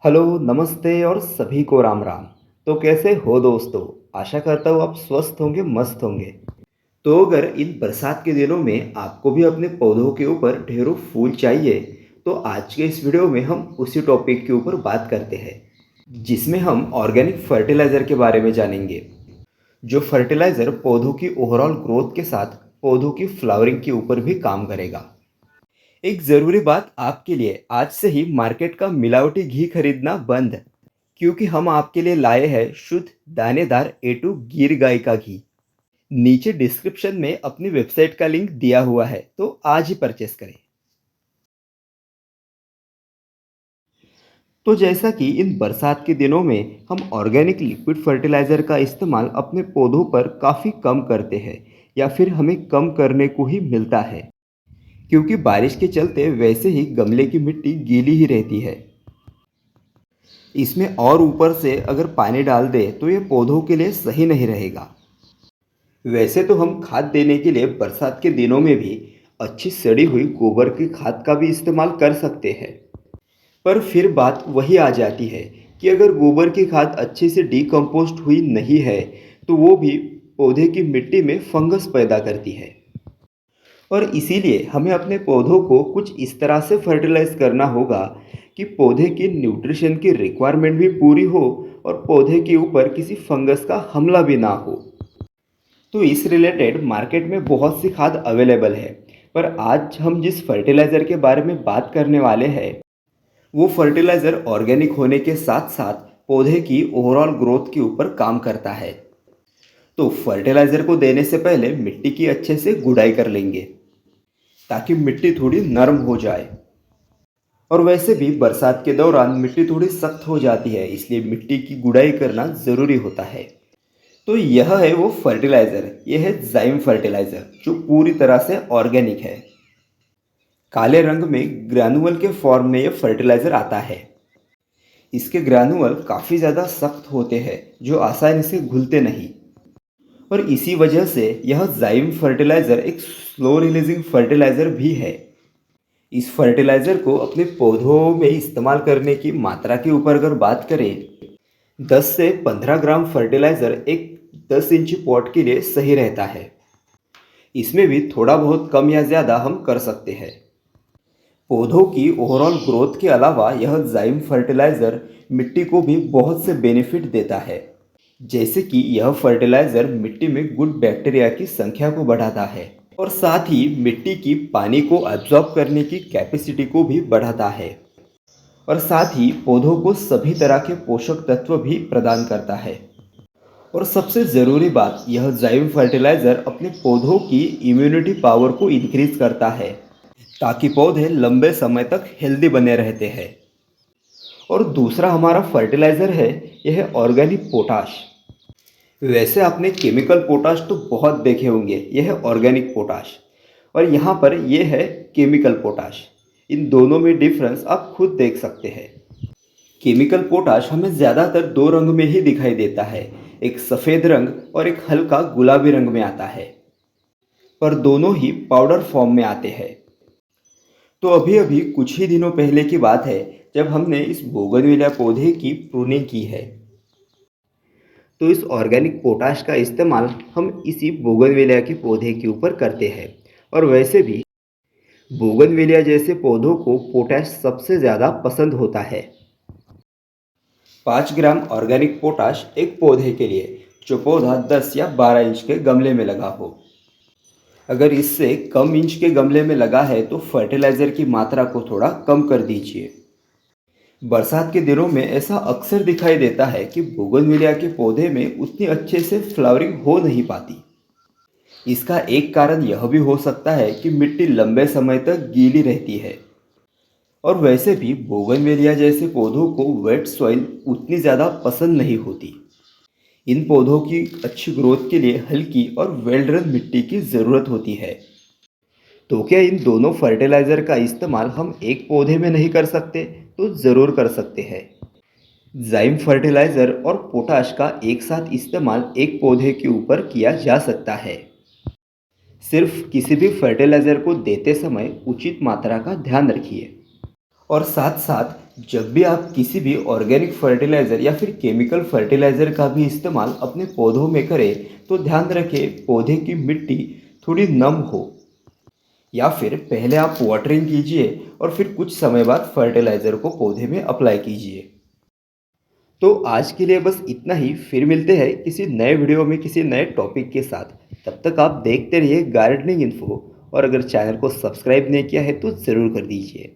Hello, नमस्ते और सभी को राम राम। तो कैसे हो दोस्तों? आशा करता हूँ आप स्वस्थ होंगे, मस्त होंगे। तो अगर इन बरसात के दिनों में आपको भी अपने पौधों के ऊपर ढेरों फूल चाहिए, तो आज के इस वीडियो में हम उसी टॉपिक के ऊपर बात करते हैं, जिसमें हम ऑर्गेनिक फर्टिलाइज़र के बारे में जानेंगे। जो फर्टिलाइज़र पौधों की ओवरऑल ग्रोथ के साथ पौधों की फ्लावरिंग के ऊपर भी काम करेगा। एक ज़रूरी बात आपके लिए, आज से ही मार्केट का मिलावटी घी खरीदना बंद, क्योंकि हम आपके लिए लाए हैं शुद्ध दानेदार A2 गिर गाय का घी। नीचे डिस्क्रिप्शन में अपनी वेबसाइट का लिंक दिया हुआ है, तो आज ही परचेस करें। तो जैसा कि इन बरसात के दिनों में हम ऑर्गेनिक लिक्विड फर्टिलाइज़र का इस्तेमाल अपने पौधों पर काफ़ी कम करते हैं, या फिर हमें कम करने को ही मिलता है, क्योंकि बारिश के चलते वैसे ही गमले की मिट्टी गीली ही रहती है। इसमें और ऊपर से अगर पानी डाल दे तो ये पौधों के लिए सही नहीं रहेगा। वैसे तो हम खाद देने के लिए बरसात के दिनों में भी अच्छी सड़ी हुई गोबर की खाद का भी इस्तेमाल कर सकते हैं, पर फिर बात वही आ जाती है कि अगर गोबर की खाद अच्छे से डिकम्पोस्ट हुई नहीं है, तो वो भी पौधे की मिट्टी में फंगस पैदा करती है। और इसीलिए हमें अपने पौधों को कुछ इस तरह से फर्टिलाइज करना होगा कि पौधे की न्यूट्रिशन की रिक्वायरमेंट भी पूरी हो और पौधे के ऊपर किसी फंगस का हमला भी ना हो। तो इस रिलेटेड मार्केट में बहुत सी खाद अवेलेबल है, पर आज हम जिस फर्टिलाइज़र के बारे में बात करने वाले हैं, वो फर्टिलाइज़र ऑर्गेनिक होने के साथ साथ पौधे की ओवरऑल ग्रोथ के ऊपर काम करता है। तो फर्टिलाइज़र को देने से पहले मिट्टी की अच्छे से गुड़ाई कर लेंगे, ताकि मिट्टी थोड़ी नरम हो जाए। और वैसे भी बरसात के दौरान मिट्टी थोड़ी सख्त हो जाती है, इसलिए मिट्टी की गुड़ाई करना ज़रूरी होता है। तो यह है वो फर्टिलाइज़र, यह है जाइम फर्टिलाइज़र, जो पूरी तरह से ऑर्गेनिक है। काले रंग में ग्रैनुअल के फॉर्म में यह फर्टिलाइज़र आता है। इसके ग्रैनुअल काफ़ी ज़्यादा सख्त होते हैं, जो आसानी से घुलते नहीं। और इसी वजह से यह जाइम फर्टिलाइज़र एक स्लो रिलीजिंग फर्टिलाइज़र भी है। इस फर्टिलाइज़र को अपने पौधों में इस्तेमाल करने की मात्रा के ऊपर अगर बात करें, 10 से 15 ग्राम फर्टिलाइज़र एक 10 इंची पॉट के लिए सही रहता है। इसमें भी थोड़ा बहुत कम या ज़्यादा हम कर सकते हैं। पौधों की ओवरऑल ग्रोथ के अलावा यह जाइम फर्टिलाइज़र मिट्टी को भी बहुत से बेनिफिट देता है, जैसे कि यह फर्टिलाइज़र मिट्टी में गुड बैक्टीरिया की संख्या को बढ़ाता है और साथ ही मिट्टी की पानी को एब्जॉर्ब करने की कैपेसिटी को भी बढ़ाता है, और साथ ही पौधों को सभी तरह के पोषक तत्व भी प्रदान करता है। और सबसे ज़रूरी बात, यह जाइम फर्टिलाइज़र अपने पौधों की इम्यूनिटी पावर को इंक्रीज करता है, ताकि पौधे लंबे समय तक हेल्दी बने रहते हैं। और दूसरा हमारा फर्टिलाइज़र है, यह है ऑर्गेनिक पोटाश। वैसे आपने केमिकल पोटाश तो बहुत देखे होंगे, यह है ऑर्गेनिक पोटाश, और यहाँ पर यह है केमिकल पोटाश। इन दोनों में डिफरेंस आप खुद देख सकते हैं। केमिकल पोटाश हमें ज़्यादातर दो रंग में ही दिखाई देता है, एक सफ़ेद रंग और एक हल्का गुलाबी रंग में आता है, पर दोनों ही पाउडर फॉर्म में आते हैं। तो अभी अभी कुछ ही दिनों पहले की बात है, जब हमने इस बोगनविलिया पौधे की प्रूनिंग की है। तो इस ऑर्गेनिक पोटाश का इस्तेमाल हम इसी बोगनविलिया के पौधे के ऊपर करते हैं। और वैसे भी बोगनविलिया जैसे पौधों को पोटाश सबसे ज़्यादा पसंद होता है। 5 ग्राम ऑर्गेनिक पोटाश एक पौधे के लिए, जो पौधा 10 या 12 इंच के गमले में लगा हो। अगर इससे कम इंच के गमले में लगा है तो फर्टिलाइज़र की मात्रा को थोड़ा कम कर दीजिए। बरसात के दिनों में ऐसा अक्सर दिखाई देता है कि बोगनविलिया के पौधे में उतनी अच्छे से फ्लावरिंग हो नहीं पाती। इसका एक कारण यह भी हो सकता है कि मिट्टी लंबे समय तक गीली रहती है, और वैसे भी बोगनवेलिया जैसे पौधों को वेट सॉइल उतनी ज़्यादा पसंद नहीं होती। इन पौधों की अच्छी ग्रोथ के लिए हल्की और वेल ड्रेन मिट्टी की ज़रूरत होती है। तो क्या इन दोनों फर्टिलाइज़र का इस्तेमाल हम एक पौधे में नहीं कर सकते? तो ज़रूर कर सकते हैं। जाइम फर्टिलाइज़र और पोटाश का एक साथ इस्तेमाल एक पौधे के ऊपर किया जा सकता है। सिर्फ किसी भी फर्टिलाइज़र को देते समय उचित मात्रा का ध्यान रखिए, और साथ साथ जब भी आप किसी भी ऑर्गेनिक फर्टिलाइज़र या फिर केमिकल फर्टिलाइज़र का भी इस्तेमाल अपने पौधों में करें तो ध्यान रखें पौधे की मिट्टी थोड़ी नम हो, या फिर पहले आप वाटरिंग कीजिए और फिर कुछ समय बाद फर्टिलाइज़र को पौधे में अप्लाई कीजिए। तो आज के लिए बस इतना ही, फिर मिलते हैं किसी नए वीडियो में किसी नए टॉपिक के साथ। तब तक आप देखते रहिए गार्डनिंग इन्फो, और अगर चैनल को सब्सक्राइब नहीं किया है तो ज़रूर कर दीजिए।